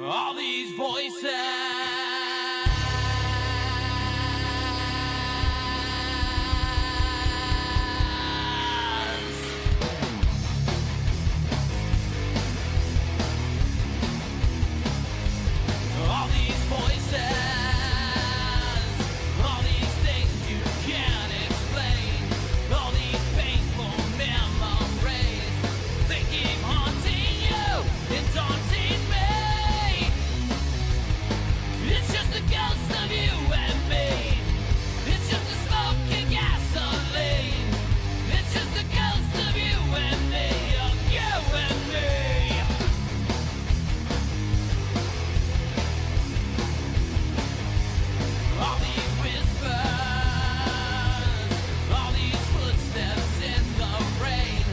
All these voices. All these voices. All these things you can't explain. All these painful memories. They keep haunting you and daunting me. It's just the ghost of you and me. It's just the smoke and gasoline. It's just the ghost of you and me. Of you and me. All these whispers. All these footsteps in the rain.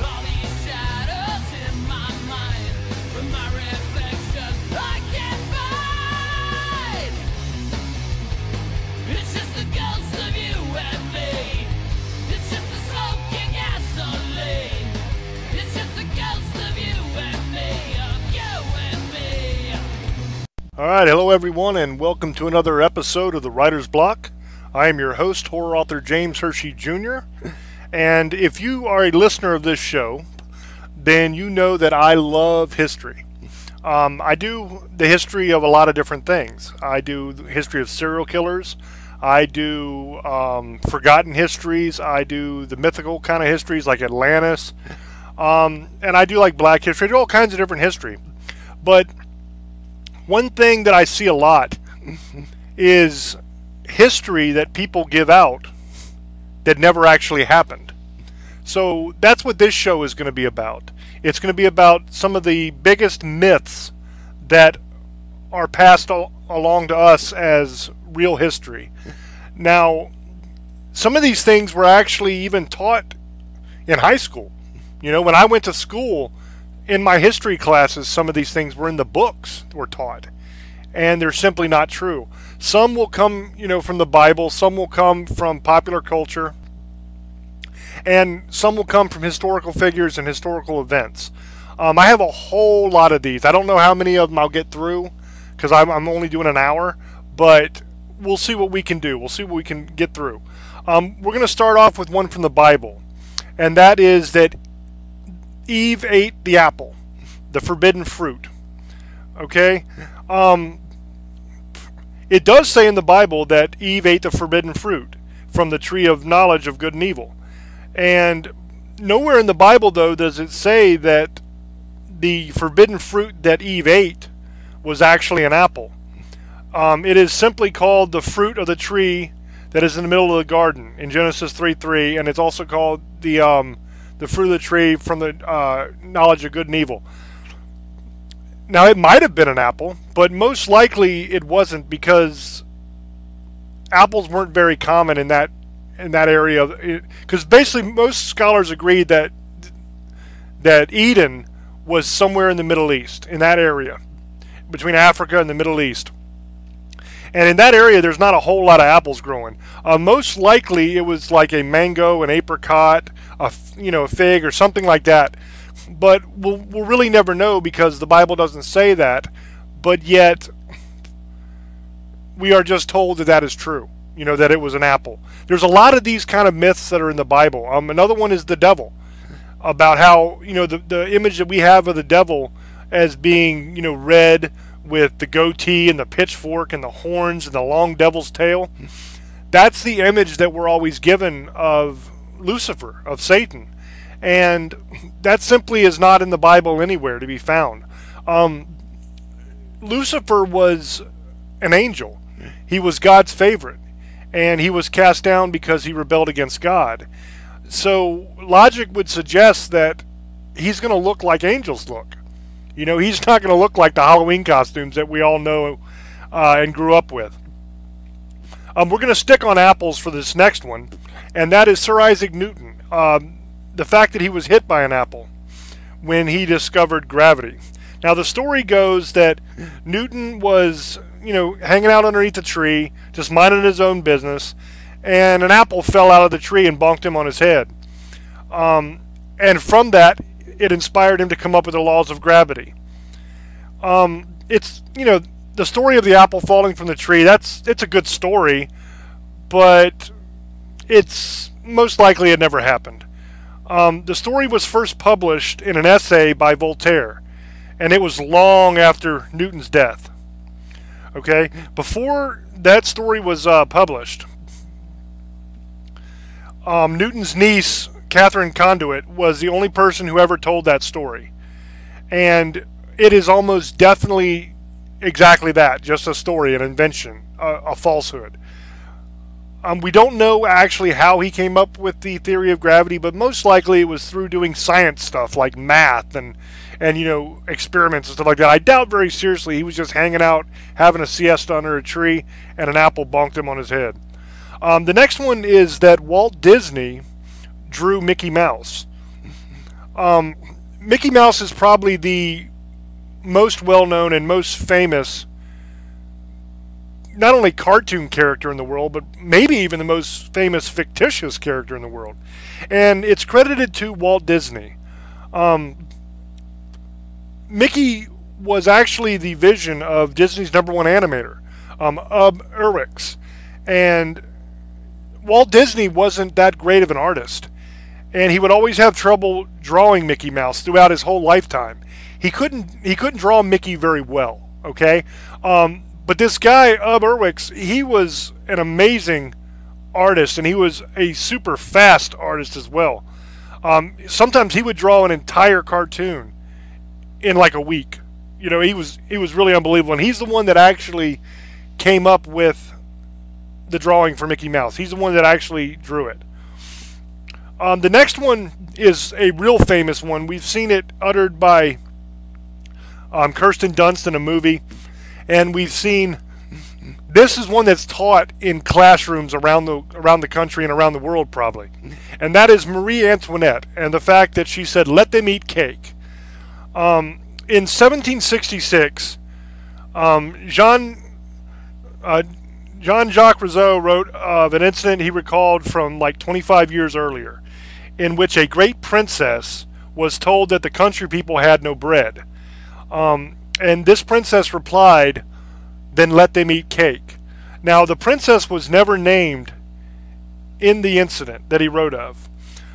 All these shadows in my mind. With my reflection I can't find. It's just the ghost of you and me. It's just the smoke and gasoline. It's just the ghost of you and me. Of you and me. Alright, hello everyone, and welcome to another episode of the Writer's Block. I am your host, horror author James Hershey Jr. And if you are a listener of this show, then you know that I love history. I do the history of a lot of different things. I do the history of serial killers. I do forgotten histories. I do the mythical kind of histories like Atlantis. And I do like black history. I do all kinds of different history. But one thing that I see a lot is history that people give out that never actually happened. So that's what this show is going to be about. It's going to be about some of the biggest myths that are passed along to us as real history. Now, some of these things were actually even taught in high school. You know, when I went to school, in my history classes, some of these things were in the books that were taught, and they're simply not true. Some will come, you know, from the Bible, some will come from popular culture, and some will come from historical figures and historical events. I have a whole lot of these. I don't know how many of them I'll get through, because I'm only doing an hour, but we'll see what we can do. We'll see what we can get through. We're going to start off with one from the Bible, and that is that Eve ate the apple, the forbidden fruit. Okay? It does say in the Bible that Eve ate the forbidden fruit from the tree of knowledge of good and evil. And nowhere in the Bible, though, does it say that the forbidden fruit that Eve ate was actually an apple. It is simply called the fruit of the tree that is in the middle of the garden in Genesis 3:3, and it's also called the fruit of the tree from the knowledge of good and evil. Now, it might have been an apple, but most likely it wasn't, because apples weren't very common in that area. Because basically, most scholars agreed that Eden was somewhere in the Middle East, in that area, between Africa and the Middle East. And in that area, there's not a whole lot of apples growing. Most likely, it was like a mango, an apricot, a fig, or something like that. But we'll really never know, because the Bible doesn't say that. But yet, we are just told that that is true. You know, that it was an apple. There's a lot of these kind of myths that are in the Bible. Another one is the devil, about how, you know, the image that we have of the devil as being, you know, red, with the goatee and the pitchfork and the horns and the long devil's tail. That's the image that we're always given of Lucifer, of Satan. And that simply is not in the Bible anywhere to be found. Lucifer was an angel. He was God's favorite. And he was cast down because he rebelled against God. So logic would suggest that he's going to look like angels look. You know, he's not going to look like the Halloween costumes that we all know and grew up with. We're going to stick on apples for this next one, and that is Sir Isaac Newton. The fact that he was hit by an apple when he discovered gravity. Now, the story goes that Newton was, you know, hanging out underneath a tree, just minding his own business, and an apple fell out of the tree and bonked him on his head. And from that, it inspired him to come up with the laws of gravity. it's, the story of the apple falling from the tree, it's a good story, but it's most likely it never happened. The story was first published in an essay by Voltaire, and it was long after Newton's death. Okay, before that story was published, Newton's niece, Catherine Conduit, was the only person who ever told that story. And it is almost definitely exactly that, just a story, an invention, a falsehood. We don't know actually how he came up with the theory of gravity, but most likely it was through doing science stuff like math and experiments and stuff like that. I doubt very seriously he was just hanging out, having a siesta under a tree, and an apple bonked him on his head. The next one is that Walt Disney drew Mickey Mouse. Mickey Mouse is probably the most well-known and most famous, not only cartoon character in the world, but maybe even the most famous fictitious character in the world. And it's credited to Walt Disney. Mickey was actually the vision of Disney's #1 animator, Ub Iwerks. And Walt Disney wasn't that great of an artist, and he would always have trouble drawing Mickey Mouse throughout his whole lifetime. He couldn't draw Mickey very well, okay? But this guy, Ub Iwerks, he was an amazing artist, and he was a super fast artist as well. Sometimes he would draw an entire cartoon in like a week. He was really unbelievable, and he's the one that actually came up with the drawing for Mickey Mouse. He's the one that actually drew it. The next one is a real famous one. We've seen it uttered by Kirsten Dunst in a movie, and we've seen, this is one that's taught in classrooms around the country and around the world probably, and that is Marie Antoinette and the fact that she said, "Let them eat cake." In 1766, Jean-Jacques Rousseau wrote of an incident he recalled from like 25 years earlier, in which a great princess was told that the country people had no bread. And this princess replied, "Then let them eat cake." Now, the princess was never named in the incident that he wrote of.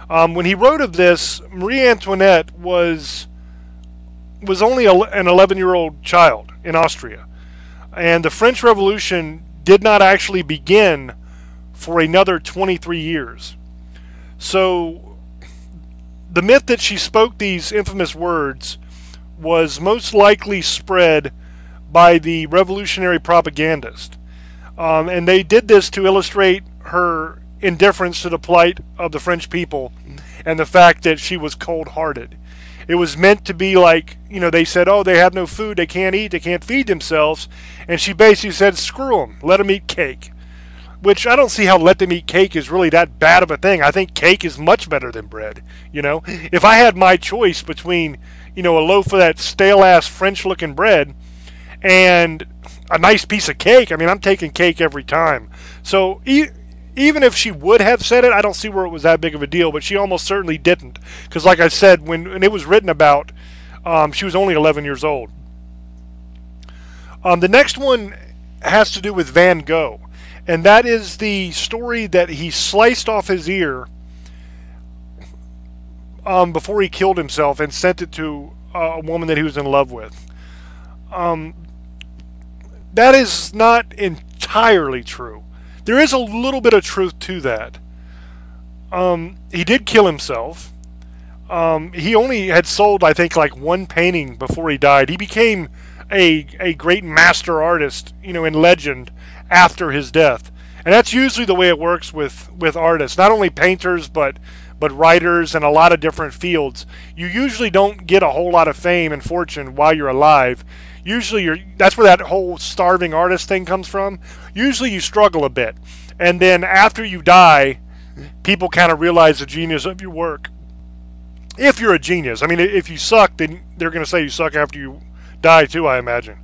When he wrote of this, Marie Antoinette was only an 11-year-old child in Austria. And the French Revolution did not actually begin for another 23 years. So the myth that she spoke these infamous words was most likely spread by the revolutionary propagandist. And they did this to illustrate her indifference to the plight of the French people and the fact that she was cold-hearted. It was meant to be like, they said, oh, they have no food, they can't eat, they can't feed themselves. And she basically said, screw them, let them eat cake. Which I don't see how let them eat cake is really that bad of a thing. I think cake is much better than bread, If I had my choice between, a loaf of that stale-ass French-looking bread and a nice piece of cake, I'm taking cake every time. So even if she would have said it, I don't see where it was that big of a deal, but she almost certainly didn't. Because like I said, when it was written about, she was only 11 years old. The next one has to do with Van Gogh. And that is the story that he sliced off his ear before he killed himself and sent it to a woman that he was in love with. That is not entirely true. There is a little bit of truth to that. He did kill himself. He only had sold, I think, like one painting before he died. He became a great master artist, in legend after his death. And that's usually the way it works with artists. Not only painters, but writers and a lot of different fields. You usually don't get a whole lot of fame and fortune while you're alive. Usually that's where that whole starving artist thing comes from. Usually you struggle a bit. And then after you die, people kind of realize the genius of your work. If you're a genius. If you suck, then they're going to say you suck after you die too, I imagine.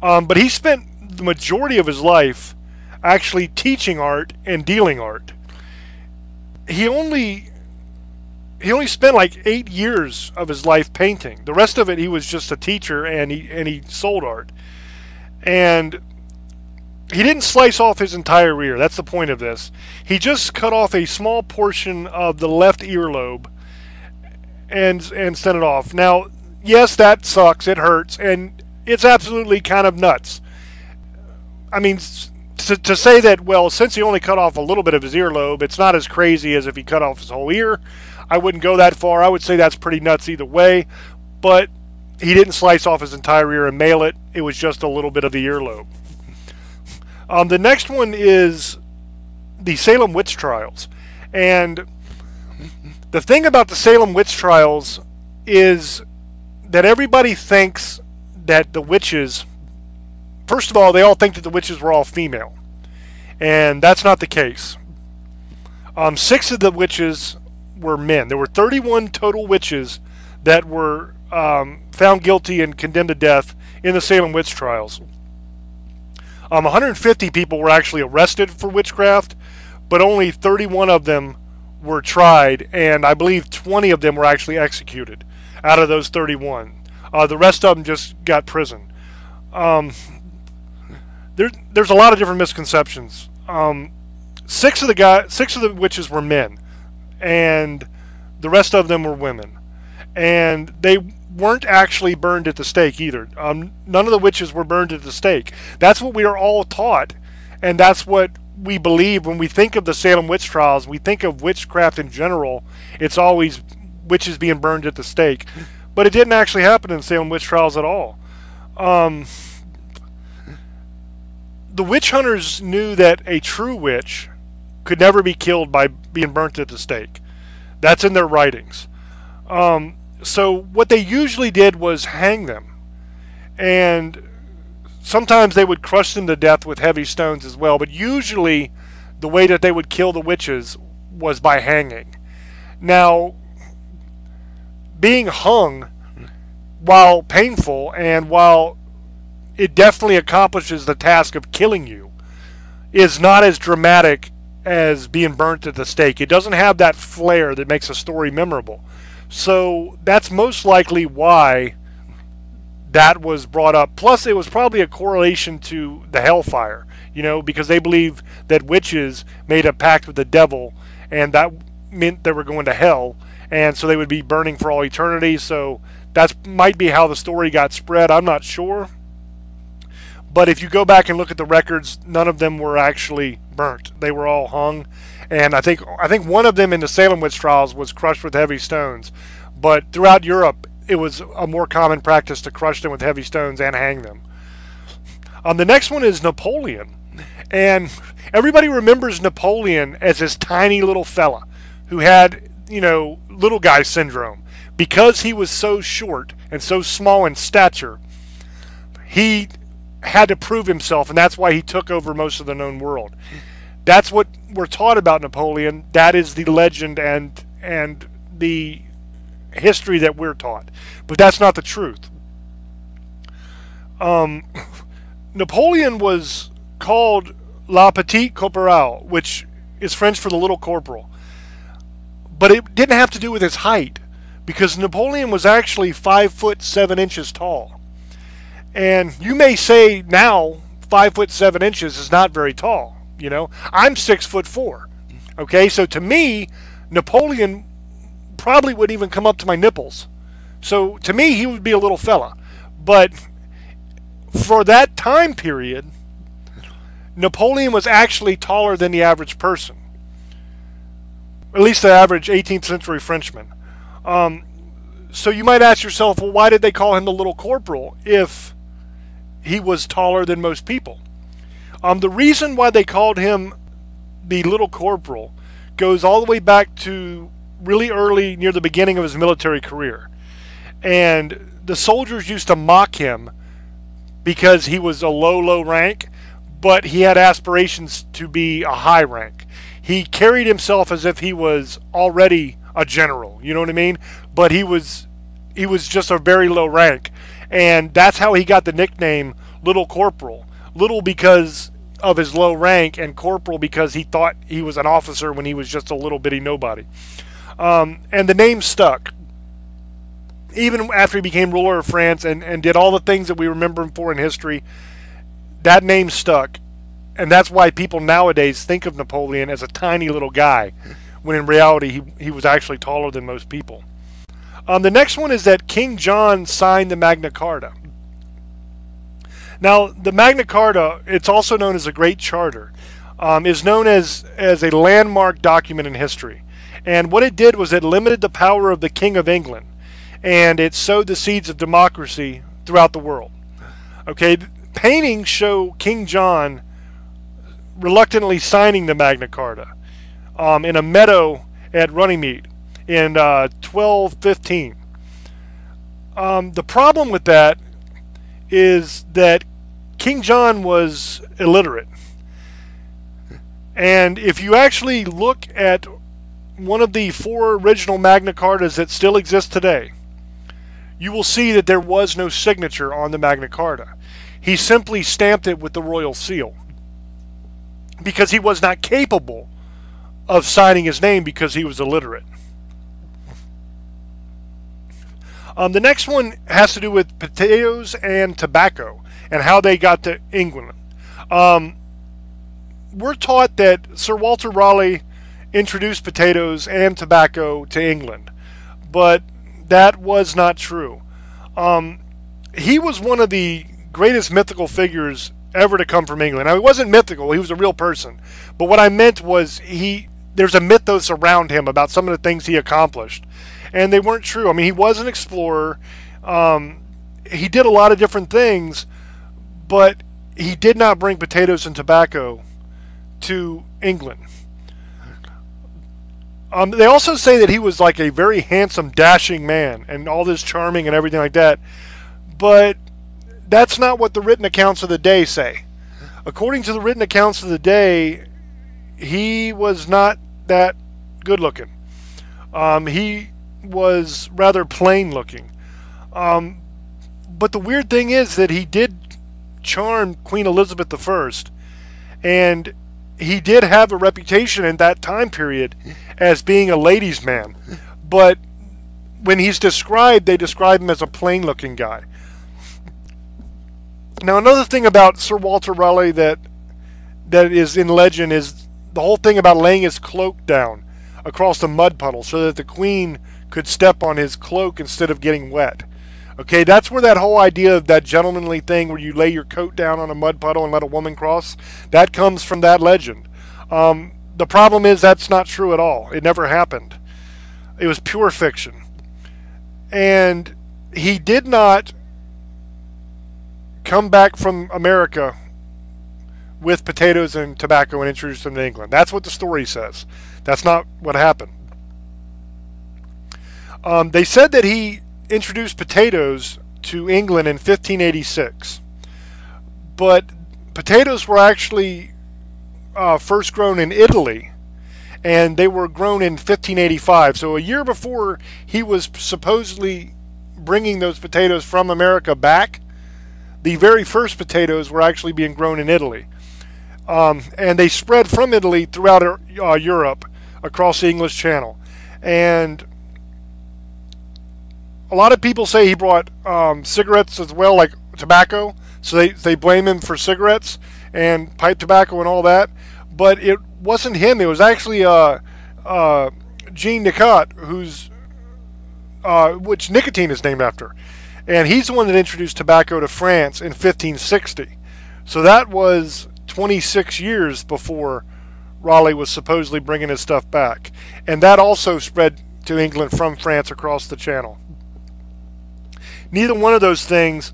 But he spent the majority of his life actually teaching art and dealing art. He only he only spent like 8 years of his life painting. The rest of it, he was just a teacher, and he sold art. And he didn't slice off his entire ear. That's the point of this. He just cut off a small portion of the left earlobe and sent it off. Now, yes, that sucks. It hurts, and it's absolutely kind of nuts. I mean, to say that, well, since he only cut off a little bit of his earlobe, it's not as crazy as if he cut off his whole ear. I wouldn't go that far. I would say that's pretty nuts either way. But he didn't slice off his entire ear and mail it. It was just a little bit of the earlobe. The next one is the Salem witch trials. And the thing about the Salem witch trials is that everybody thinks that the witches, first of all, they all think that the witches were all female. And that's not the case. 6 of the witches were men. There were 31 total witches that were found guilty and condemned to death in the Salem witch trials. 150 people were actually arrested for witchcraft, but only 31 of them were tried, and I believe 20 of them were actually executed out of those 31. The rest of them just got prison. There's a lot of different misconceptions. 6 of the witches were men, and the rest of them were women, and they weren't actually burned at the stake either. None of the witches were burned at the stake. That's what we are all taught, and that's what we believe when we think of the Salem witch trials. We think of witchcraft in general. It's always witches being burned at the stake, but it didn't actually happen in Salem witch trials at all. The witch hunters knew that a true witch could never be killed by being burnt at the stake. That's in their writings. So what they usually did was hang them, and sometimes they would crush them to death with heavy stones as well, but usually the way that they would kill the witches was by hanging. Now, being hung, while painful and while it definitely accomplishes the task of killing you, is not as dramatic as being burnt at the stake. It doesn't have that flair that makes a story memorable. So that's most likely why that was brought up. Plus, it was probably a correlation to the hellfire, you know, because they believed that witches made a pact with the devil, and that meant they were going to hell, and so they would be burning for all eternity. So that might be how the story got spread. I'm not sure. But if you go back and look at the records, none of them were actually burnt. They were all hung. And I think one of them in the Salem witch trials was crushed with heavy stones. But throughout Europe, it was a more common practice to crush them with heavy stones and hang them. The next one is Napoleon. And everybody remembers Napoleon as this tiny little fella who had, you know, little guy syndrome. Because he was so short and so small in stature, he had to prove himself, and that's why he took over most of the known world. That's what we're taught about Napoleon. That is the legend and the history that we're taught. But that's not the truth. Napoleon was called La Petite Corporale, which is French for the little corporal. But it didn't have to do with his height, because Napoleon was actually 5'7" tall. And you may say now 5'7" is not very tall. You know, I'm 6'4". Okay, so to me, Napoleon probably wouldn't even come up to my nipples. So to me, he would be a little fella. But for that time period, Napoleon was actually taller than the average person. At least the average 18th century Frenchman. So you might ask yourself, well, why did they call him the little corporal if he was taller than most people? The reason why they called him the little corporal goes all the way back to really early, near the beginning of his military career. And the soldiers used to mock him because he was a low rank, but he had aspirations to be a high rank. He carried himself as if he was already a general, you know what I mean? But he was just a very low rank. And that's how he got the nickname Little Corporal. Little because of his low rank, and corporal because he thought he was an officer when he was just a little bitty nobody. And the name stuck. Even after he became ruler of France and did all the things that we remember him for in history, that name stuck. And that's why people nowadays think of Napoleon as a tiny little guy, when in reality he was actually taller than most people. The next one is that King John signed the Magna Carta. Now, the Magna Carta, it's also known as the Great Charter, is known as a landmark document in history. And what it did was it limited the power of the King of England, and it sowed the seeds of democracy throughout the world. Okay, paintings show King John reluctantly signing the Magna Carta in a meadow at Runnymede in 1215. The problem with that is that King John was illiterate. And if you actually look at one of the 4 original Magna Cartas that still exist today, you will see that there was no signature on the Magna Carta. He simply stamped it with the royal seal, because he was not capable of signing his name because he was illiterate. The next one has to do with potatoes and tobacco and how they got to England. We're taught that Sir Walter Raleigh introduced potatoes and tobacco to England, but that was not true. He was one of the greatest mythical figures ever to come from England. Now, he wasn't mythical, he was a real person. But what I meant was there's a mythos around him about some of the things he accomplished. And they weren't true. I mean, he was an explorer. He did a lot of different things, but he did not bring potatoes and tobacco to England. They also say that he was like a very handsome, dashing man, and all this charming and everything like that. But that's not what the written accounts of the day say. According to the written accounts of the day, he was not that good looking. He was rather plain looking. But the weird thing is that he did charm Queen Elizabeth I, and he did have a reputation in that time period as being a ladies' man. But when he's described, they describe him as a plain looking guy. Now, another thing about Sir Walter Raleigh that is in legend is the whole thing about laying his cloak down across the mud puddle so that the Queen could step on his cloak instead of getting wet. Okay, that's where that whole idea of that gentlemanly thing where you lay your coat down on a mud puddle and let a woman cross, that comes from that legend. The problem is that's not true at all. It never happened. It was pure fiction. And he did not come back from America with potatoes and tobacco and introduce them to England. That's what the story says. That's not what happened. They said that he introduced potatoes to England in 1586, but potatoes were actually first grown in Italy, and they were grown in 1585. So a year before he was supposedly bringing those potatoes from America back, the very first potatoes were actually being grown in Italy. And they spread from Italy throughout Europe across the English Channel. And a lot of people say he brought cigarettes as well, like tobacco. So they blame him for cigarettes and pipe tobacco and all that. But it wasn't him. It was actually Jean Nicot, which nicotine is named after. And he's the one that introduced tobacco to France in 1560. So that was 26 years before Raleigh was supposedly bringing his stuff back. And that also spread to England from France across the Channel. Neither one of those things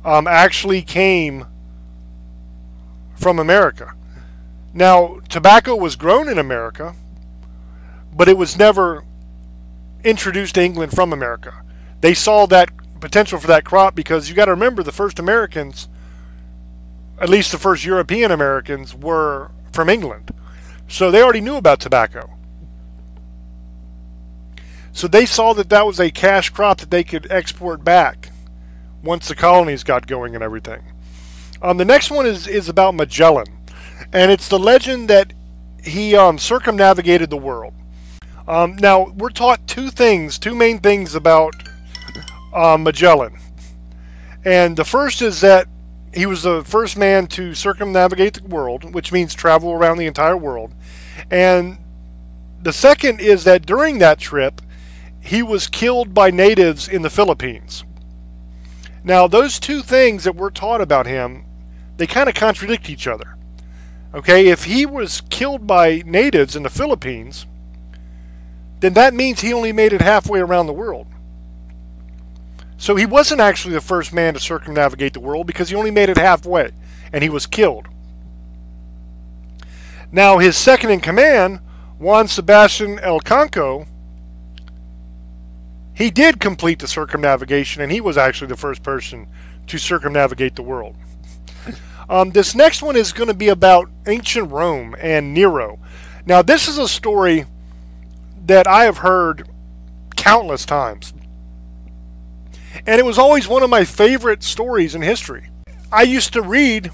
actually came from America. Now, tobacco was grown in America, but it was never introduced to England from America. They saw that potential for that crop because you got to remember the first Americans, at least the first European Americans, were from England. So they already knew about tobacco. So they saw that that was a cash crop that they could export back once the colonies got going and everything. The next one is about Magellan. And it's the legend that he circumnavigated the world. Now, we're taught two main things about Magellan. And the first is that he was the first man to circumnavigate the world, which means travel around the entire world. And the second is that during that trip, he was killed by natives in the Philippines. Now, those two things that we're taught about him, they kind of contradict each other. Okay, if he was killed by natives in the Philippines, then that means he only made it halfway around the world. So he wasn't actually the first man to circumnavigate the world because he only made it halfway, and he was killed. Now, his second in command, Juan Sebastian Elcanco, he did complete the circumnavigation, and he was actually the first person to circumnavigate the world. This next one is going to be about ancient Rome and Nero. Now, this is a story that I have heard countless times. And it was always one of my favorite stories in history. I used to read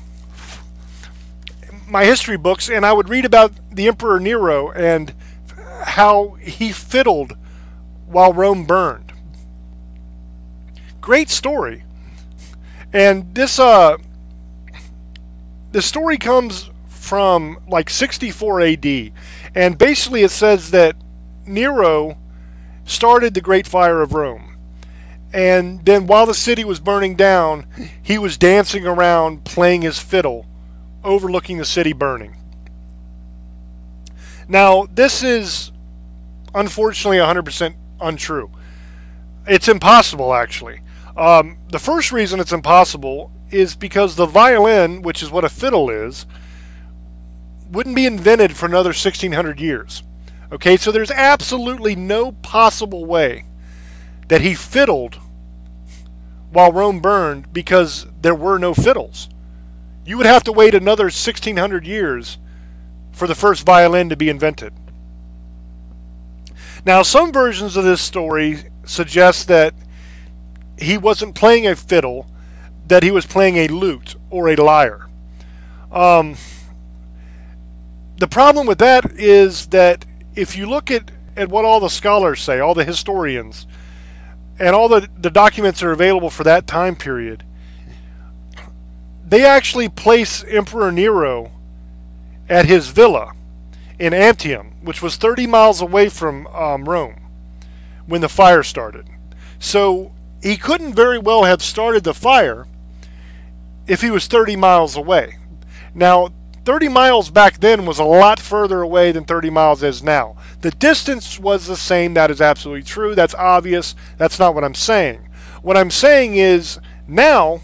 my history books, and I would read about the Emperor Nero and how he fiddled while Rome burned. Great story. And this story comes from like 64 AD. And basically it says that Nero started the Great Fire of Rome. And then while the city was burning down, he was dancing around playing his fiddle, overlooking the city burning. Now, this is unfortunately 100% untrue. It's impossible, actually. The first reason it's impossible is because the violin, which is what a fiddle is, wouldn't be invented for another 1600 years. Okay, so there's absolutely no possible way that he fiddled while Rome burned because there were no fiddles. You would have to wait another 1600 years for the first violin to be invented. Now, some versions of this story suggest that he wasn't playing a fiddle, that he was playing a lute or a lyre. The problem with that is that if you look at what all the scholars say, all the historians, and all the documents that are available for that time period, they actually place Emperor Nero at his villa in Antium, which was 30 miles away from Rome when the fire started. So he couldn't very well have started the fire if he was 30 miles away. Now, 30 miles back then was a lot further away than 30 miles is now. The distance was the same. That is absolutely true. That's obvious. That's not what I'm saying. What I'm saying is now,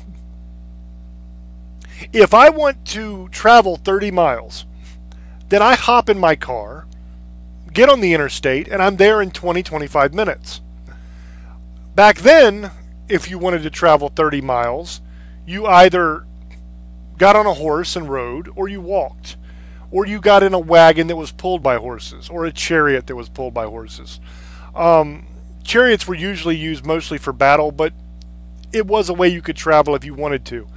if I want to travel 30 miles, then I hop in my car, get on the interstate, and I'm there in 20-25 minutes. Back then, if you wanted to travel 30 miles, you either got on a horse and rode, or you walked, or you got in a wagon that was pulled by horses, or a chariot that was pulled by horses. Chariots were usually used mostly for battle, but it was a way you could travel if you wanted to.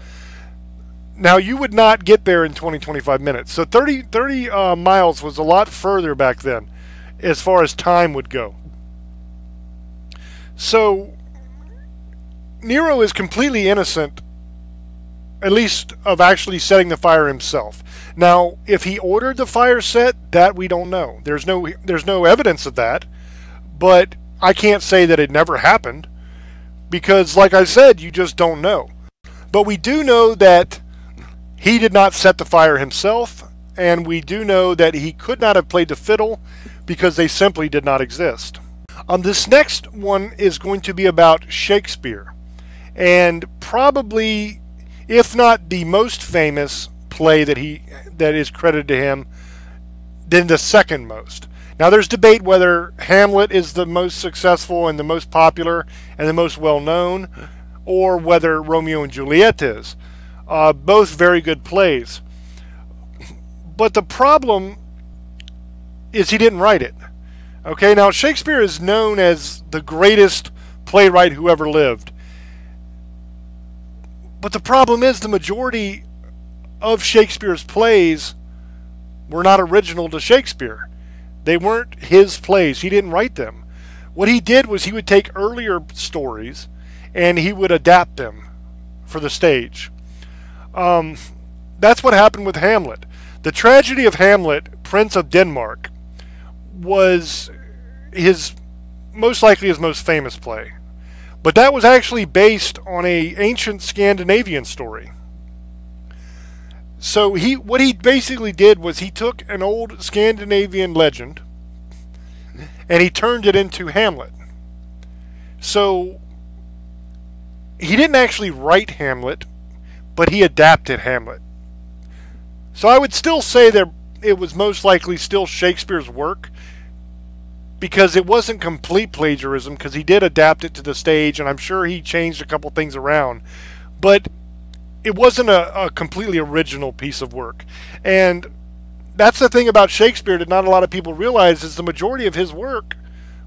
Now, you would not get there in 20-25 minutes. So 30 miles was a lot further back then as far as time would go. So Nero is completely innocent, at least of actually setting the fire himself. Now, if he ordered the fire set, that we don't know. There's no evidence of that, but I can't say that it never happened because, like I said, you just don't know. But we do know that he did not set the fire himself, and we do know that he could not have played the fiddle because they simply did not exist. This next one is going to be about Shakespeare, and probably, if not the most famous play that is credited to him, then the second most. Now, there's debate whether Hamlet is the most successful and the most popular and the most well-known, or whether Romeo and Juliet is. Both very good plays. But the problem is he didn't write it. Okay, now Shakespeare is known as the greatest playwright who ever lived. But the problem is the majority of Shakespeare's plays were not original to Shakespeare. They weren't his plays. He didn't write them. What he did was he would take earlier stories and he would adapt them for the stage. That's what happened with Hamlet. The tragedy of Hamlet, Prince of Denmark, was most likely his most famous play. But that was actually based on an ancient Scandinavian story. So what he basically did was he took an old Scandinavian legend and he turned it into Hamlet. So he didn't actually write Hamlet, but he adapted Hamlet. So I would still say that it was most likely still Shakespeare's work, because it wasn't complete plagiarism, because he did adapt it to the stage, and I'm sure he changed a couple things around. But it wasn't a completely original piece of work. And that's the thing about Shakespeare that not a lot of people realize, is the majority of his work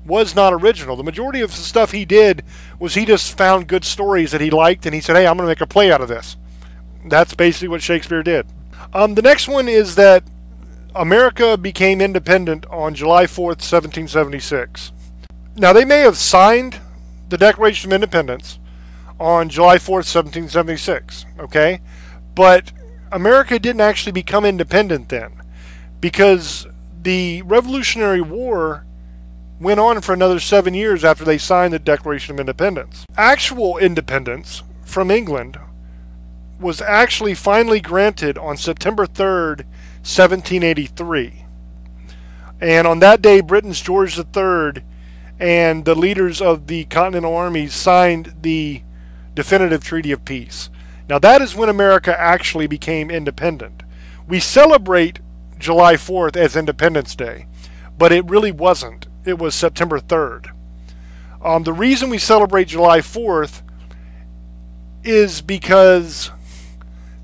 was not original. The majority of the stuff he did was he just found good stories that he liked, and he said, hey, I'm going to make a play out of this. That's basically what Shakespeare did. The next one is that America became independent on July 4th, 1776. Now, they may have signed the Declaration of Independence on July 4th, 1776, okay? But America didn't actually become independent then, because the Revolutionary War went on for another 7 years after they signed the Declaration of Independence. Actual independence from England was actually finally granted on September 3rd, 1783. And on that day, Britain's George III and the leaders of the Continental armies signed the definitive Treaty of Peace. Now, that is when America actually became independent. We celebrate July 4th as Independence Day, but it really wasn't. It was September 3rd. The reason we celebrate July 4th is because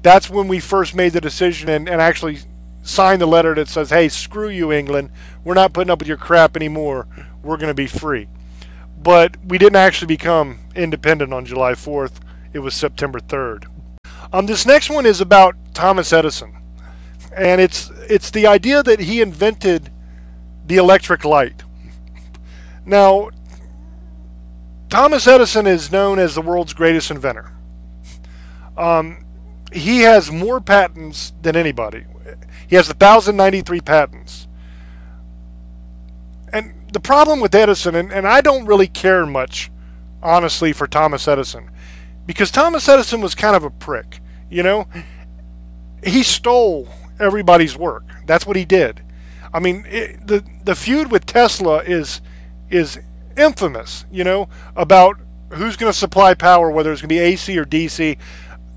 that's when we first made the decision and actually signed the letter that says, hey, screw you, England. We're not putting up with your crap anymore. We're going to be free. But we didn't actually become independent on July 4th. It was September 3rd. This next one is about Thomas Edison. And it's the idea that he invented the electric light. Now, Thomas Edison is known as the world's greatest inventor. He has more patents than anybody. He has 1,093 patents. And the problem with Edison, and I don't really care much, honestly, for Thomas Edison, because Thomas Edison was kind of a prick, you know? He stole everybody's work. That's what he did. I mean, the feud with Tesla is infamous, you know, about who's going to supply power, whether it's going to be AC or DC.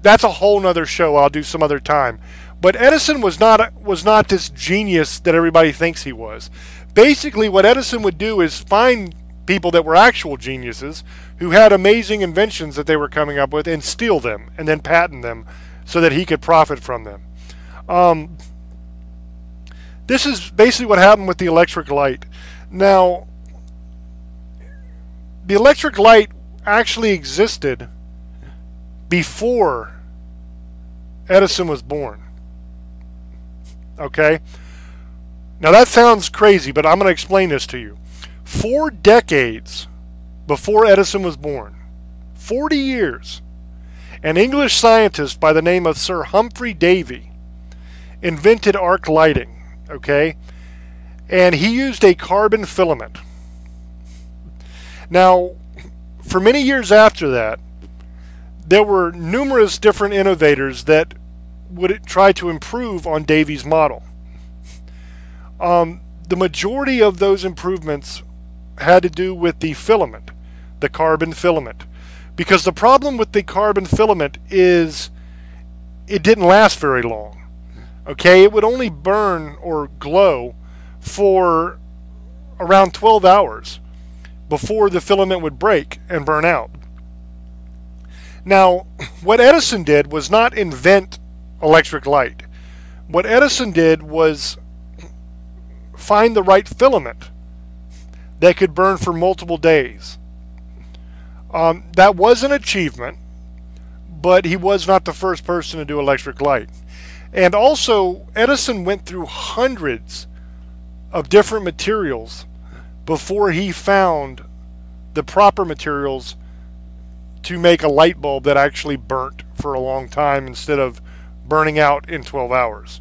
That's a whole nother show I'll do some other time. But Edison was not this genius that everybody thinks he was. Basically, what Edison would do is find people that were actual geniuses who had amazing inventions that they were coming up with and steal them and then patent them so that he could profit from them. This is basically what happened with the electric light. Now, the electric light actually existed before Edison was born. Okay? Now that sounds crazy, but I'm going to explain this to you. 4 decades before Edison was born, 40 years, an English scientist by the name of Sir Humphrey Davy invented arc lighting. Okay? And he used a carbon filament. Now, for many years after that, there were numerous different innovators that would try to improve on Davy's model. The majority of those improvements had to do with the filament, the carbon filament. Because the problem with the carbon filament is it didn't last very long. Okay, it would only burn or glow for around 12 hours before the filament would break and burn out. Now, what Edison did was not invent electric light. What Edison did was find the right filament that could burn for multiple days. That was an achievement, but he was not the first person to do electric light. And also, Edison went through hundreds of different materials before he found the proper materials to make a light bulb that actually burnt for a long time instead of burning out in 12 hours.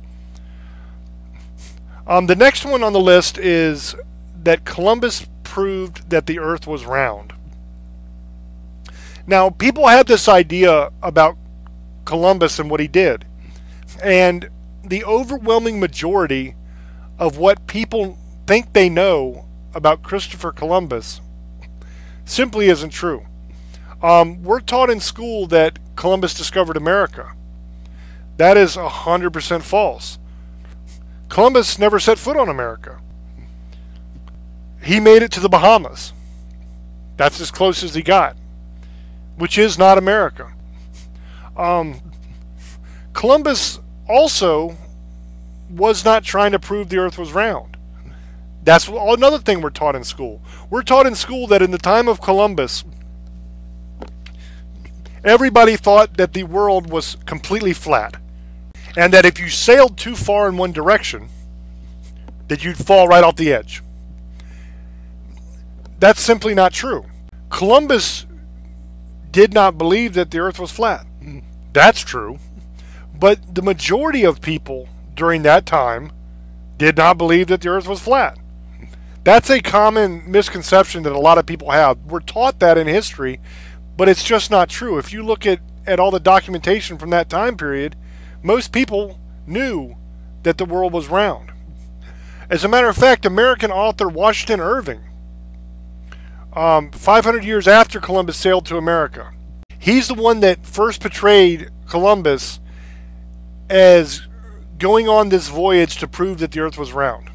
The next one on the list is that Columbus proved that the earth was round. Now, people have this idea about Columbus and what he did, and the overwhelming majority of what people think they know about Christopher Columbus simply isn't true. We're taught in school that Columbus discovered America. That is 100% false. Columbus never set foot on America. He made it to the Bahamas. That's as close as he got, which is not America. Columbus also was not trying to prove the earth was round. That's another thing we're taught in school. We're taught in school that in the time of Columbus, everybody thought that the world was completely flat, and that if you sailed too far in one direction, that you'd fall right off the edge. That's simply not true. Columbus did not believe that the earth was flat. That's true. But the majority of people during that time did not believe that the earth was flat. That's a common misconception that a lot of people have. We're taught that in history, but it's just not true. If you look at all the documentation from that time period, most people knew that the world was round. As a matter of fact, American author Washington Irving, 500 years after Columbus sailed to America, he's the one that first portrayed Columbus as going on this voyage to prove that the earth was round.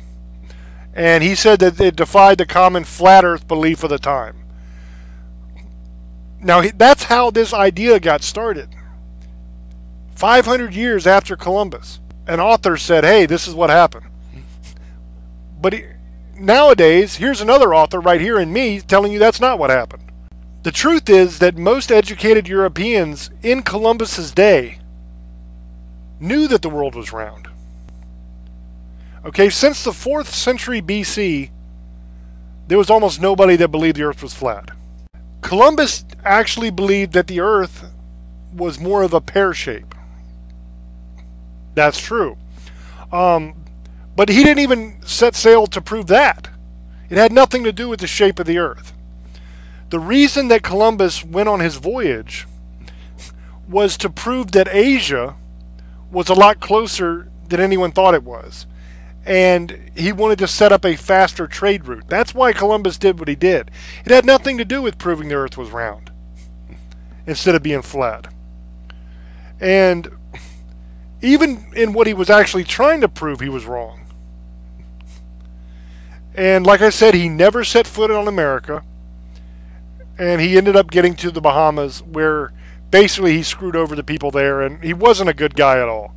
And he said that it defied the common flat earth belief of the time. Now, that's how this idea got started. 500 years after Columbus, an author said, hey, this is what happened. But nowadays, here's another author right here in me telling you that's not what happened. The truth is that most educated Europeans in Columbus's day knew that the world was round. Okay, since the 4th century BC, there was almost nobody that believed the earth was flat. Columbus actually believed that the earth was more of a pear shape. That's true. But he didn't even set sail to prove that. It had nothing to do with the shape of the earth. The reason that Columbus went on his voyage was to prove that Asia was a lot closer than anyone thought it was. And he wanted to set up a faster trade route. That's why Columbus did what he did. It had nothing to do with proving the earth was round instead of being flat. And even in what he was actually trying to prove, he was wrong. And like I said, he never set foot on America. And he ended up getting to the Bahamas, where basically he screwed over the people there, and he wasn't a good guy at all.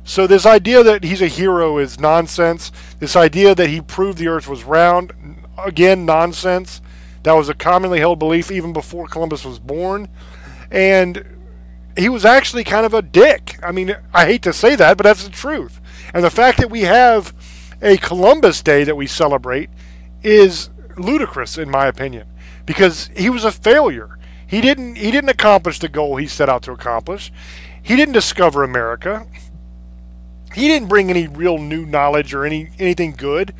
So this idea that he's a hero is nonsense. This idea that he proved the earth was round, again, nonsense. That was a commonly held belief even before Columbus was born. And he was actually kind of a dick. I mean, I hate to say that, but that's the truth. And the fact that we have a Columbus Day that we celebrate is ludicrous, in my opinion, because he was a failure. He didn't accomplish the goal he set out to accomplish. He didn't discover America. He didn't bring any real new knowledge or anything good.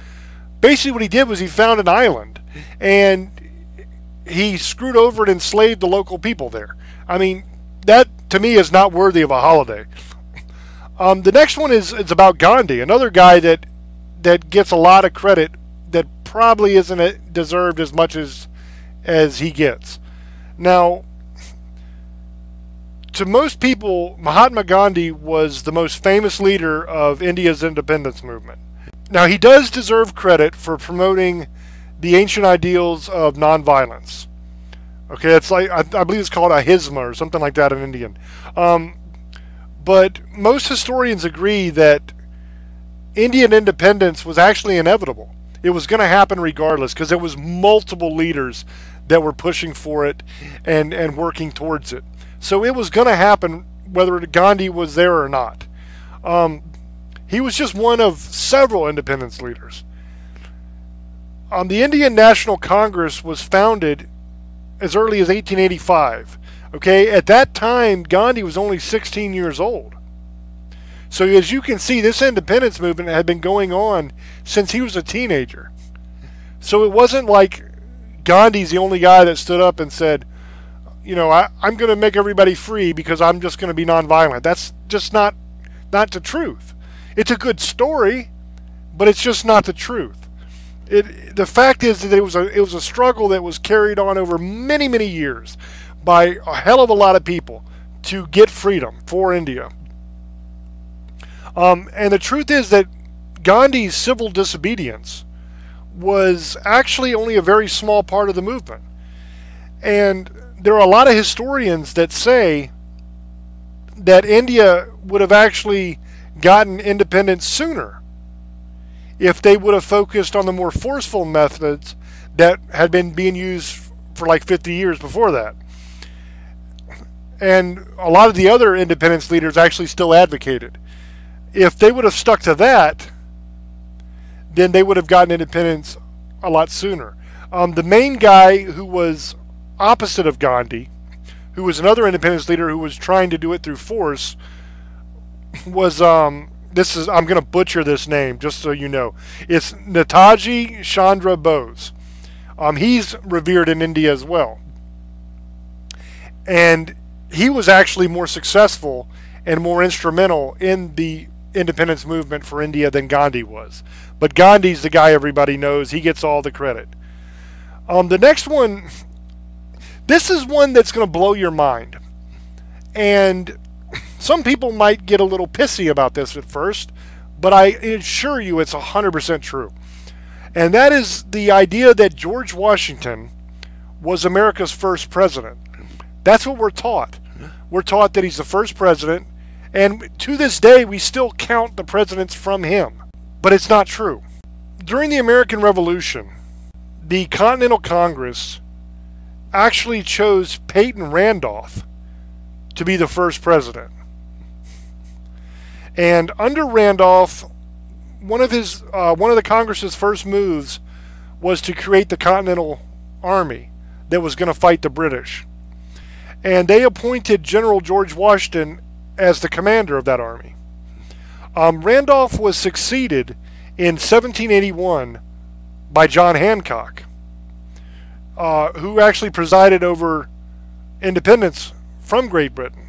Basically what he did was he found an island, and he screwed over and enslaved the local people there. I mean, that to me is not worthy of a holiday. The next one is about Gandhi, another guy that gets a lot of credit that probably isn't deserved as much as he gets. Now, to most people, Mahatma Gandhi was the most famous leader of India's independence movement. Now, he does deserve credit for promoting the ancient ideals of nonviolence. Okay, it's like, I believe it's called ahisma or something like that in Indian. But most historians agree that Indian independence was actually inevitable. It was going to happen regardless, because there was multiple leaders that were pushing for it and working towards it. So it was going to happen whether Gandhi was there or not. He was just one of several independence leaders. The Indian National Congress was founded as early as 1885. Okay, at that time, Gandhi was only 16 years old. So as you can see, this independence movement had been going on since he was a teenager. So it wasn't like Gandhi's the only guy that stood up and said, you know, I'm going to make everybody free because I'm just going to be nonviolent. That's just not the truth. It's a good story, but it's just not the truth. The fact is that it was a struggle that was carried on over many, many years by a hell of a lot of people to get freedom for India. And the truth is that Gandhi's civil disobedience was actually only a very small part of the movement. And there are a lot of historians that say that India would have actually gotten independence sooner if they would have focused on the more forceful methods that had been being used for like 50 years before that. And a lot of the other independence leaders actually still advocated. If they would have stuck to that, then they would have gotten independence a lot sooner. The main guy who was opposite of Gandhi, who was another independence leader who was trying to do it through force, was I'm going to butcher this name just so you know. It's Netaji Chandra Bose. He's revered in India as well. And he was actually more successful and more instrumental in the independence movement for India than Gandhi was. But Gandhi's the guy everybody knows. He gets all the credit. The next one, this is one that's going to blow your mind. And some people might get a little pissy about this at first, but I assure you it's 100% true. And that is the idea that George Washington was America's first president. That's what we're taught. We're taught that he's the first president, and to this day we still count the presidents from him. But it's not true. During the American Revolution, the Continental Congress actually chose Peyton Randolph to be the first president. And under Randolph, one of the Congress's first moves was to create the Continental Army that was going to fight the British. And they appointed General George Washington as the commander of that army. Randolph was succeeded in 1781 by John Hancock, who actually presided over independence from Great Britain.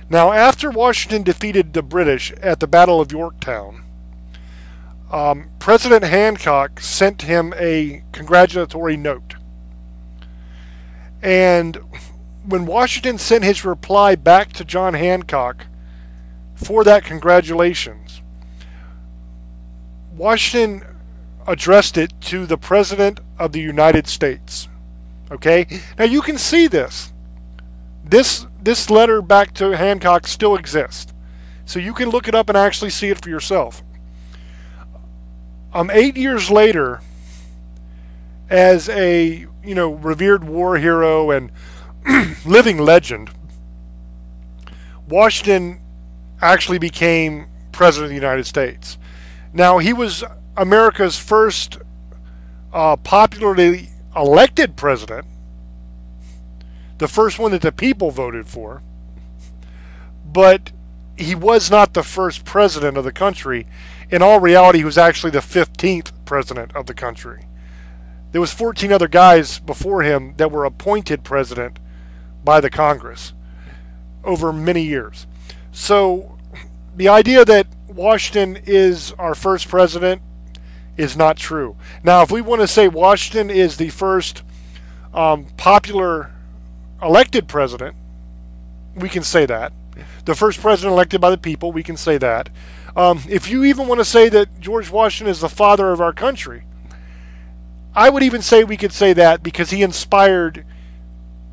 Now, after Washington defeated the British at the Battle of Yorktown, President Hancock sent him a congratulatory note. And when Washington sent his reply back to John Hancock for that congratulations, Washington addressed it to the President of the United States. Okay? Now you can see this. This letter back to Hancock still exists. So you can look it up and actually see it for yourself. 8 years later, as a revered war hero and living legend, Washington actually became President of the United States. Now, he was America's first popularly elected president, the first one that the people voted for, but he was not the first president of the country. In all reality, he was actually the 15th president of the country. There was 14 other guys before him that were appointed president by the Congress over many years. So the idea that Washington is our first president is not true. Now, if we want to say Washington is the first popular elected president, we can say that. The first president elected by the people, we can say that. If you even want to say that George Washington is the father of our country, I would even say we could say that because he inspired,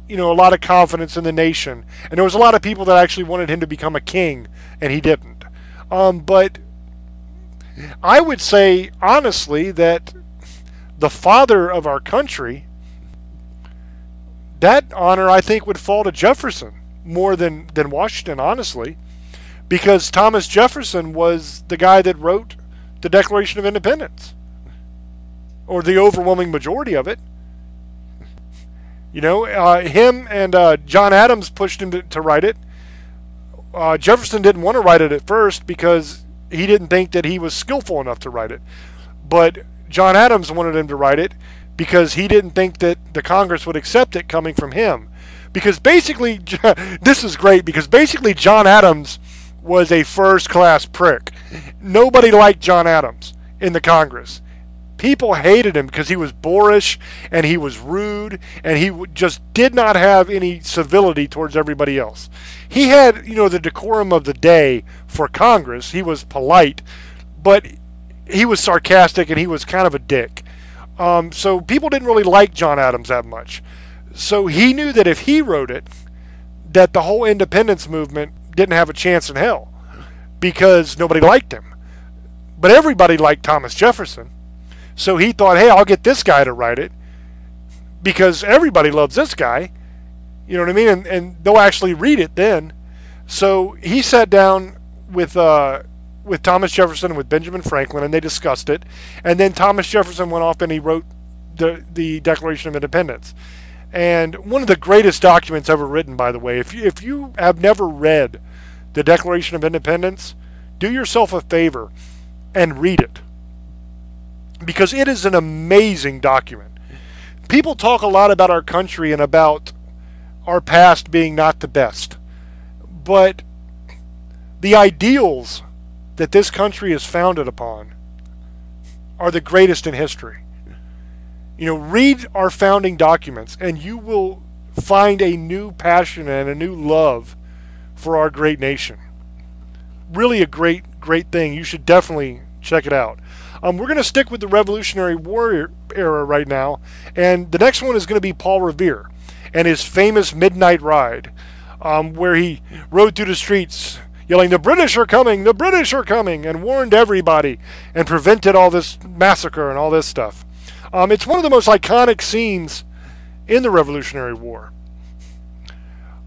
a lot of confidence in the nation. And there was a lot of people that actually wanted him to become a king, and he didn't. But I would say, honestly, that the father of our country, that honor, I think, would fall to Jefferson more than Washington, honestly. Because Thomas Jefferson was the guy that wrote the Declaration of Independence. or the overwhelming majority of it. You know, him and John Adams pushed him to write it. Jefferson didn't want to write it at first because he didn't think that he was skillful enough to write it. But John Adams wanted him to write it because he didn't think that the Congress would accept it coming from him. Because basically, this is great, because basically John Adams was a first-class prick. Nobody liked John Adams in the Congress. People hated him because he was boorish and he was rude and he just did not have any civility towards everybody else. He had, you know, the decorum of the day for Congress. He was polite, but he was sarcastic and he was kind of a dick. So people didn't really like John Adams that much. So he knew that if he wrote it, that the whole independence movement didn't have a chance in hell because nobody liked him. But everybody liked Thomas Jefferson. So he thought, hey, I'll get this guy to write it because everybody loves this guy. You know what I mean? And they'll actually read it then. So he sat down with Thomas Jefferson and with Benjamin Franklin, and they discussed it. And then Thomas Jefferson went off and he wrote the Declaration of Independence. And one of the greatest documents ever written, by the way. If you have never read the Declaration of Independence, do yourself a favor and read it, because it is an amazing document. People talk a lot about our country and about our past being not the best, but the ideals that this country is founded upon are the greatest in history. You know, read our founding documents and you will find a new passion and a new love for our great nation. Really a great thing. You should definitely check it out. We're going to stick with the Revolutionary War era right now, and the next one is going to be Paul Revere and his famous Midnight Ride, where he rode through the streets yelling, "The British are coming! The British are coming!" and warned everybody and prevented all this massacre and all this stuff. It's one of the most iconic scenes in the Revolutionary War.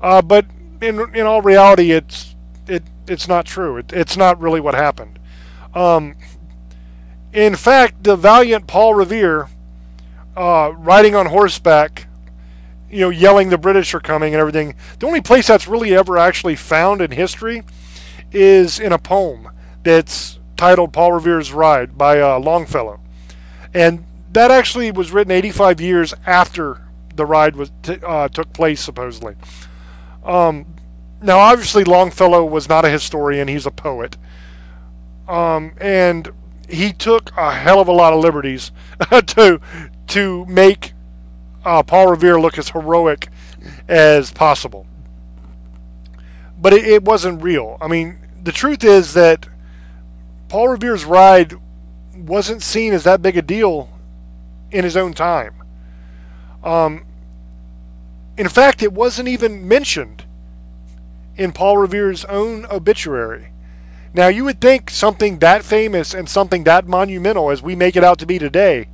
But in all reality, it's not true. It's not really what happened. In fact, the valiant Paul Revere, riding on horseback, you know, yelling the British are coming and everything, the only place that's really ever actually found in history is in a poem that's titled Paul Revere's Ride by Longfellow. And that actually was written 85 years after the ride took place, supposedly. Now, obviously, Longfellow was not a historian. He's a poet. And he took a hell of a lot of liberties to make Paul Revere look as heroic as possible. But it wasn't real. I mean, the truth is that Paul Revere's ride wasn't seen as that big a deal in his own time. In fact, it wasn't even mentioned in Paul Revere's own obituary. Now, you would think something that famous and something that monumental as we make it out to be today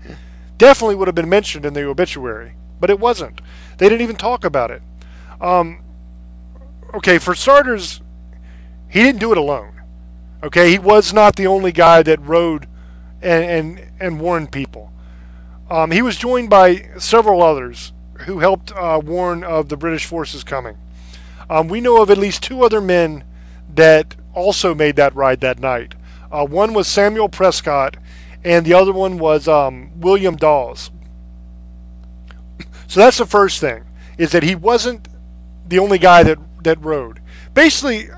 definitely would have been mentioned in the obituary, but it wasn't. They didn't even talk about it. Okay, for starters, he didn't do it alone. Okay, he was not the only guy that rode and warned people. He was joined by several others who helped warn of the British forces coming. We know of at least two other men that also made that ride that night. One was Samuel Prescott, and the other one was William Dawes. So that's the first thing, is that he wasn't the only guy that rode. Basically,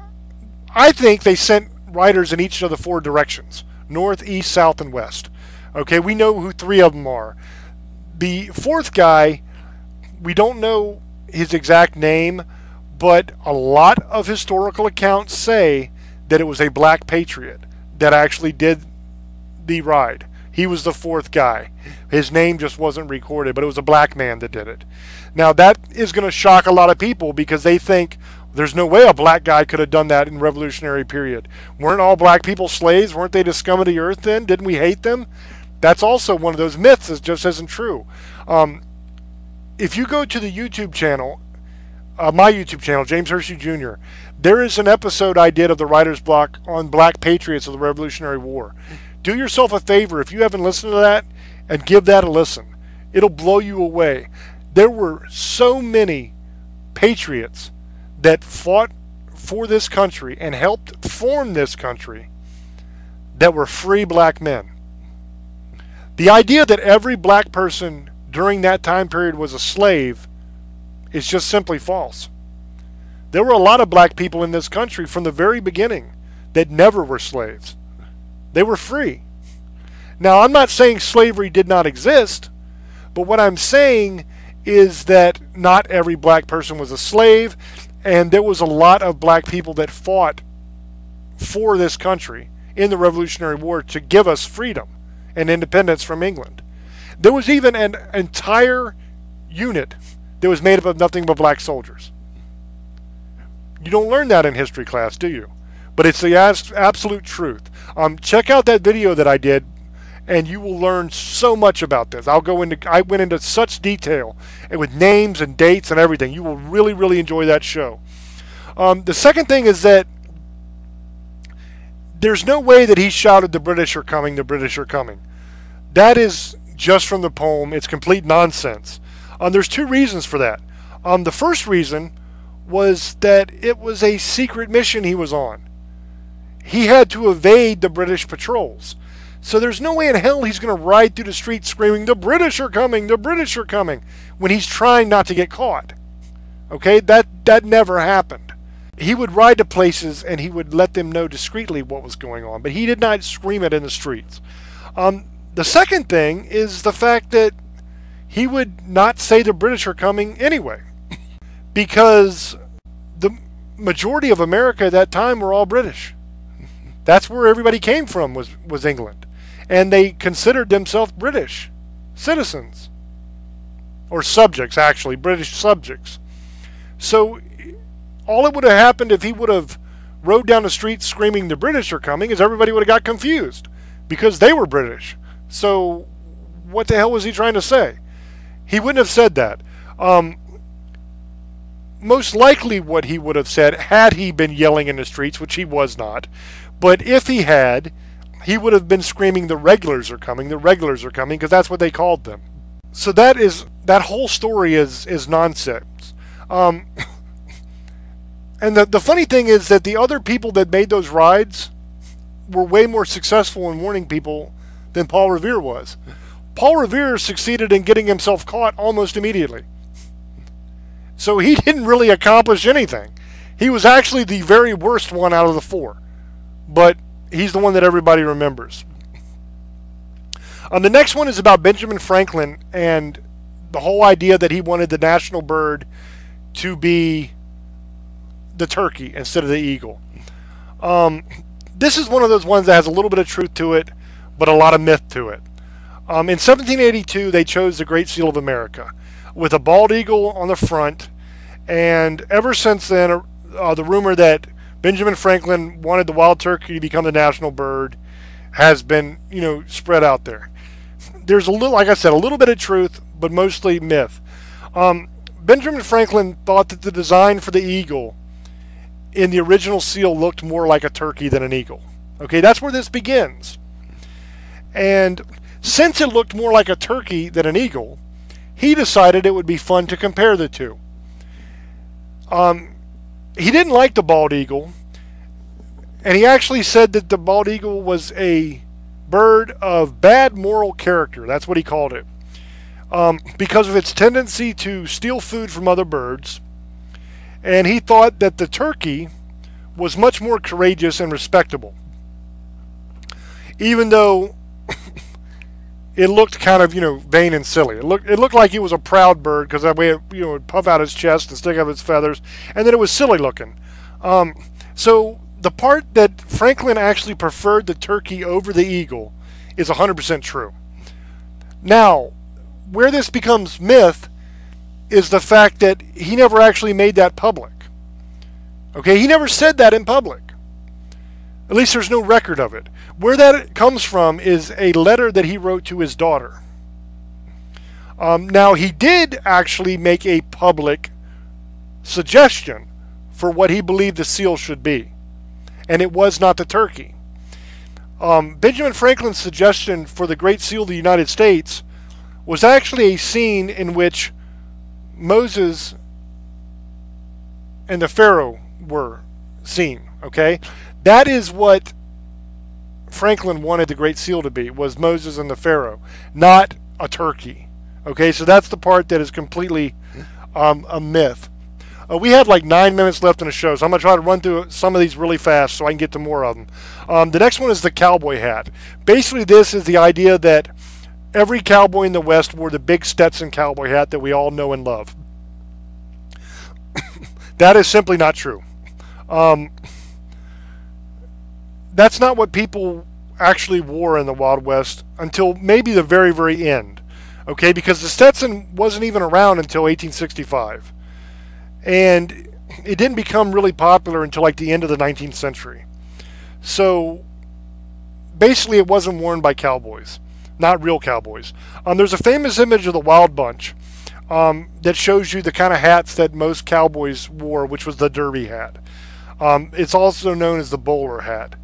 I think they sent riders in each of the four directions: north, east, south, and west. Okay, we know who three of them are. The fourth guy, we don't know his exact name, but a lot of historical accounts say that it was a black patriot that actually did the ride. He was the fourth guy. His name just wasn't recorded, but it was a black man that did it. Now, that is going to shock a lot of people because they think there's no way a black guy could have done that in the Revolutionary period. Weren't all black people slaves? Weren't they the scum of the earth then? Didn't we hate them? That's also one of those myths that just isn't true. If you go to the YouTube channel, my YouTube channel, James Hershey Jr., there is an episode I did of the Writer's Block on black patriots of the Revolutionary War. Do yourself a favor, if you haven't listened to that, and give that a listen. It'll blow you away. There were so many patriots that fought for this country and helped form this country that were free black men. The idea that every black person during that time period was a slave is just simply false. There were a lot of black people in this country from the very beginning that never were slaves. They were free. Now, I'm not saying slavery did not exist, but what I'm saying is that not every black person was a slave, and there was a lot of black people that fought for this country in the Revolutionary War to give us freedom and independence from England. There was even an entire unit that was made up of nothing but black soldiers. You don't learn that in history class, do you? But it's the absolute truth. Check out that video that I did, and you will learn so much about this. I went into such detail, and with names and dates and everything. You will really, really enjoy that show. The second thing is that there's no way that he shouted, "The British are coming, the British are coming." That is just from the poem. It's complete nonsense. There's two reasons for that. The first reason was that it was a secret mission he was on. He had to evade the British patrols. So there's no way in hell he's going to ride through the streets screaming, "The British are coming, the British are coming," when he's trying not to get caught. Okay, that never happened. He would ride to places and he would let them know discreetly what was going on, but he did not scream it in the streets. The second thing is the fact that he would not say the British are coming anyway, because the majority of America at that time were all British. That's where everybody came from, was England. And they considered themselves British citizens. Or subjects, actually, British subjects. So all it would have happened if he would have rode down the street screaming, "The British are coming," is everybody would have got confused, because they were British. So what the hell was he trying to say? He wouldn't have said that. Most likely what he would have said, had he been yelling in the streets, which he was not, but if he had, he would have been screaming, "The regulars are coming, the regulars are coming," because that's what they called them. So that whole story is nonsense. And the funny thing is that the other people that made those rides were way more successful in warning people than Paul Revere was. Paul Revere succeeded in getting himself caught almost immediately. So he didn't really accomplish anything. He was actually the very worst one out of the four. But he's the one that everybody remembers. The next one is about Benjamin Franklin and the whole idea that he wanted the national bird to be the turkey instead of the eagle. This is one of those ones that has a little bit of truth to it, but a lot of myth to it. In 1782, they chose the Great Seal of America with a bald eagle on the front, and ever since then, the rumor that Benjamin Franklin wanted the wild turkey to become the national bird has been, spread out there. There's a little, like I said, a little bit of truth, but mostly myth. Benjamin Franklin thought that the design for the eagle in the original seal looked more like a turkey than an eagle. Okay, that's where this begins. And since it looked more like a turkey than an eagle, he decided it would be fun to compare the two. He didn't like the bald eagle, and he actually said that the bald eagle was a bird of bad moral character. That's what he called it. Because of its tendency to steal food from other birds, and he thought that the turkey was much more courageous and respectable. Even though it looked kind of, vain and silly. It looked like he was a proud bird, because that way it, would puff out his chest and stick up its feathers, and then it was silly looking. So the part that Franklin actually preferred the turkey over the eagle is 100% true. Now, where this becomes myth is the fact that he never actually made that public. Okay, he never said that in public. At least there's no record of it. Where that comes from is a letter that he wrote to his daughter. Now, he did actually make a public suggestion for what he believed the seal should be. And it was not the turkey. Benjamin Franklin's suggestion for the Great Seal of the United States was actually a scene in which Moses and the Pharaoh were seen. Okay, that is what Franklin wanted the Great Seal to be, was Moses and the Pharaoh, not a turkey. Okay, so that's the part that is completely a myth. We have like 9 minutes left in the show, so I'm going to try to run through some of these really fast so I can get to more of them. The next one is the cowboy hat. Basically, this is the idea that every cowboy in the West wore the big Stetson cowboy hat that we all know and love. That is simply not true. That's not what people actually wore in the Wild West until maybe the very, very end. Okay, because the Stetson wasn't even around until 1865. And it didn't become really popular until like the end of the 19th century. So basically it wasn't worn by cowboys, not real cowboys. There's a famous image of the Wild Bunch that shows you the kind of hats that most cowboys wore, which was the derby hat. It's also known as the bowler hat.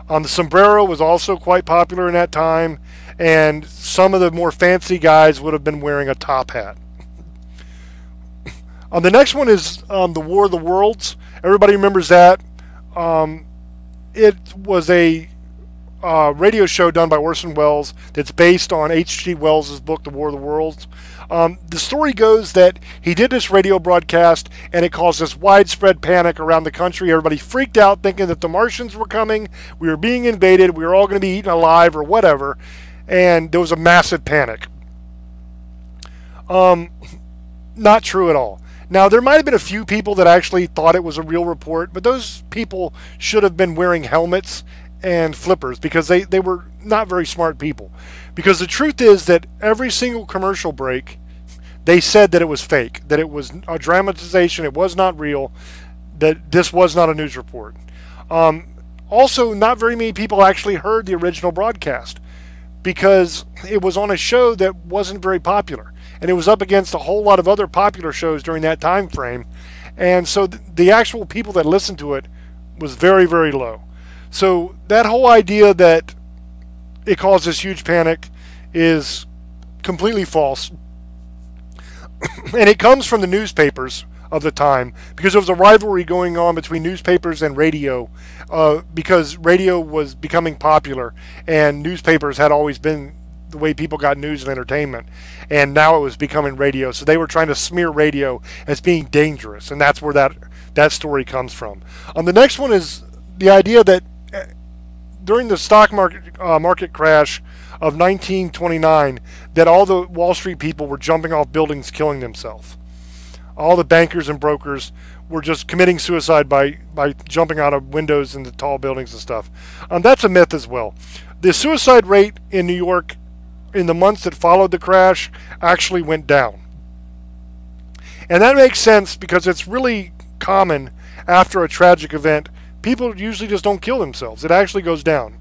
The sombrero was also quite popular in that time, and some of the more fancy guys would have been wearing a top hat. The next one is the War of the Worlds. Everybody remembers that. It was a radio show done by Orson Welles that's based on H.G. Wells' book, The War of the Worlds. The story goes that he did this radio broadcast, and it caused this widespread panic around the country. Everybody freaked out thinking that the Martians were coming, we were being invaded, we were all going to be eaten alive or whatever, and there was a massive panic. Not true at all. Now, there might have been a few people that actually thought it was a real report, but those people should have been wearing helmets and flippers because they were not very smart people. Because the truth is that every single commercial break, they said that it was fake, that it was a dramatization, it was not real, that this was not a news report. Also, not very many people actually heard the original broadcast because it was on a show that wasn't very popular. And it was up against a whole lot of other popular shows during that time frame. And so the actual people that listened to it was very, very low. So that whole idea that it caused this huge panic is completely false. And it comes from the newspapers of the time, because there was a rivalry going on between newspapers and radio, because radio was becoming popular and newspapers had always been the way people got news and entertainment, and now it was becoming radio. So they were trying to smear radio as being dangerous, and that's where that story comes from. The next one is the idea that during the stock market crash of 1929, that all the Wall Street people were jumping off buildings, killing themselves. All the bankers and brokers were just committing suicide by jumping out of windows into tall buildings and stuff. That's a myth as well. The suicide rate in New York in the months that followed the crash actually went down. And that makes sense because it's really common after a tragic event. People usually just don't kill themselves. It actually goes down.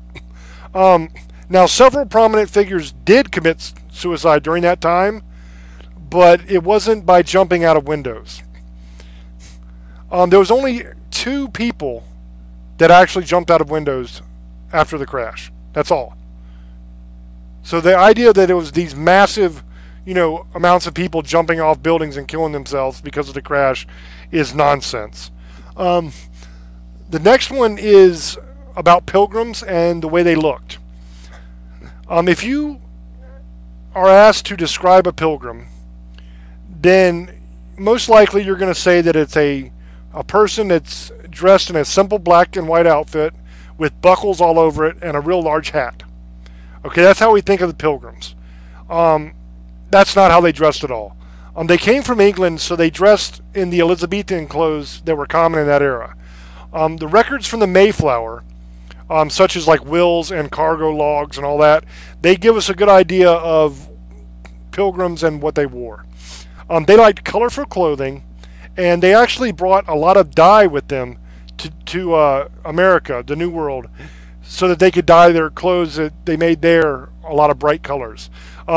Now, several prominent figures did commit suicide during that time, but it wasn't by jumping out of windows. There was only 2 people that actually jumped out of windows after the crash. That's all. So the idea that it was these massive, amounts of people jumping off buildings and killing themselves because of the crash is nonsense. The next one is about pilgrims and the way they looked. If you are asked to describe a pilgrim, then most likely you're going to say that it's a person that's dressed in a simple black and white outfit with buckles all over it and a real large hat. Okay, that's how we think of the pilgrims. That's not how they dressed at all. They came from England, so they dressed in the Elizabethan clothes that were common in that era. The records from the Mayflower, such as like wills and cargo logs and all that, they give us a good idea of pilgrims and what they wore. They liked colorful clothing, and they actually brought a lot of dye with them to America, the New World, so that they could dye their clothes that they made there a lot of bright colors.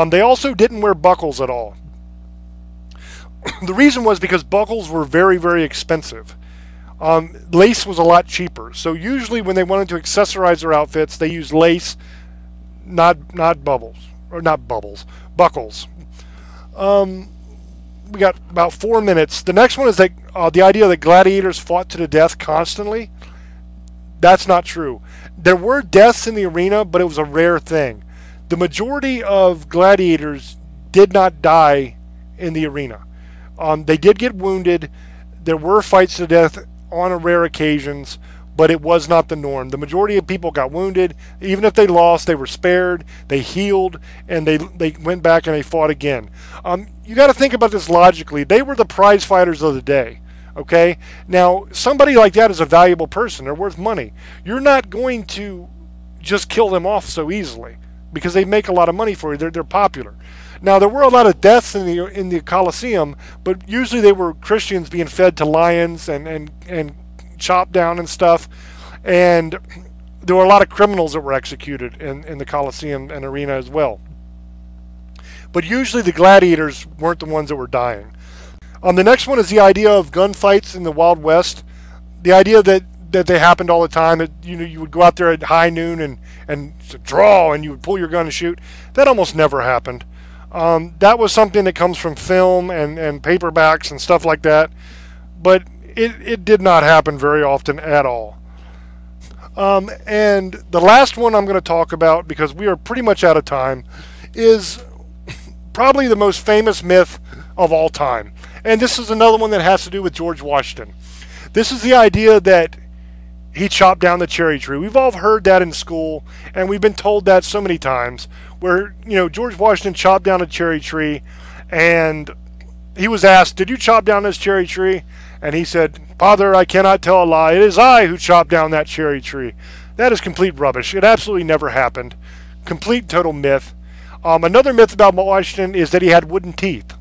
They also didn't wear buckles at all. The reason was because buckles were very, very expensive. Lace was a lot cheaper. So usually when they wanted to accessorize their outfits, they used lace, not buckles. We got about 4 minutes. The next one is that the idea that gladiators fought to the death constantly. That's not true. There were deaths in the arena, but it was a rare thing. The majority of gladiators did not die in the arena. They did get wounded. There were fights to death on rare occasions, but it was not the norm. The majority of people got wounded. Even if they lost, they were spared, they healed, and they went back and they fought again. You got to think about this logically. They were the prize fighters of the day. Okay? Now, somebody like that is a valuable person. They're worth money. You're not going to just kill them off so easily because they make a lot of money for you. They're popular. Now, there were a lot of deaths in the Colosseum, but usually they were Christians being fed to lions and chopped down and stuff. And there were a lot of criminals that were executed in the Colosseum and arena as well. But usually the gladiators weren't the ones that were dying. The next one is the idea of gunfights in the Wild West. The idea that they happened all the time, that you would go out there at high noon and draw and you would pull your gun and shoot. That almost never happened. That was something that comes from film and paperbacks and stuff like that. But it did not happen very often at all. And the last one I'm going to talk about, because we are pretty much out of time, is probably the most famous myth of all time. And this is another one that has to do with George Washington. This is the idea that he chopped down the cherry tree. We've all heard that in school, and we've been told that so many times, where, George Washington chopped down a cherry tree, and he was asked, "Did you chop down this cherry tree?" And he said, "Father, I cannot tell a lie. It is I who chopped down that cherry tree." That is complete rubbish. It absolutely never happened. Complete, total myth. Another myth about Washington is that he had wooden teeth.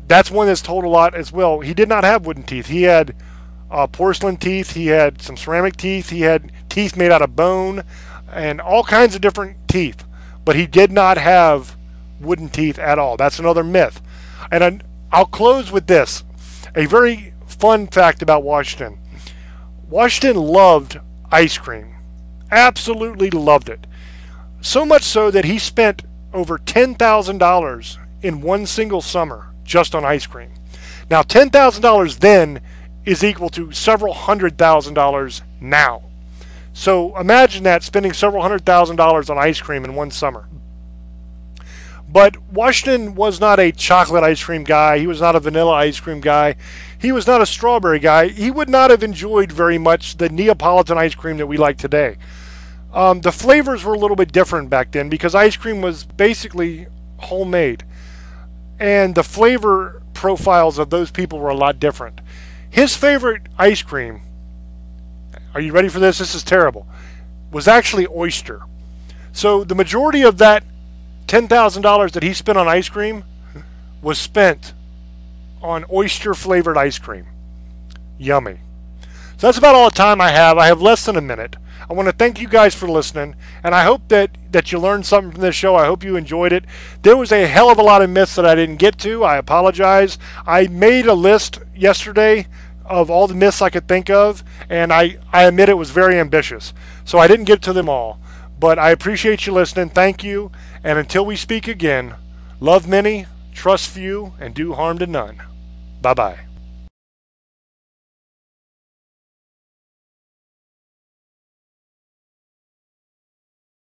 That's one that's told a lot as well. He did not have wooden teeth. He had porcelain teeth. He had some ceramic teeth. He had teeth made out of bone and all kinds of different teeth. But he did not have wooden teeth at all. That's another myth. And I'll close with this. A very fun fact about Washington. Washington loved ice cream. Absolutely loved it. So much so that he spent over $10,000 in one single summer just on ice cream. Now, $10,000 then is equal to several $100,000 now. So imagine that, spending several $100,000 on ice cream in one summer. But Washington was not a chocolate ice cream guy. He was not a vanilla ice cream guy. He was not a strawberry guy. He would not have enjoyed very much the Neapolitan ice cream that we like today. The flavors were a little bit different back then because ice cream was basically homemade. And the flavor profiles of those people were a lot different. His favorite ice cream, are you ready for this? This is terrible, was actually oyster. So the majority of that $10,000 that he spent on ice cream was spent on oyster flavored ice cream. Yummy. So that's about all the time I have. I have less than a minute. I want to thank you guys for listening, and I hope that you learned something from this show. I hope you enjoyed it. There was a hell of a lot of myths that I didn't get to. I apologize. I made a list yesterday of all the myths I could think of, and I admit it was very ambitious. So I didn't get to them all. But I appreciate you listening. Thank you. And until we speak again, love many, trust few, and do harm to none. Bye-bye.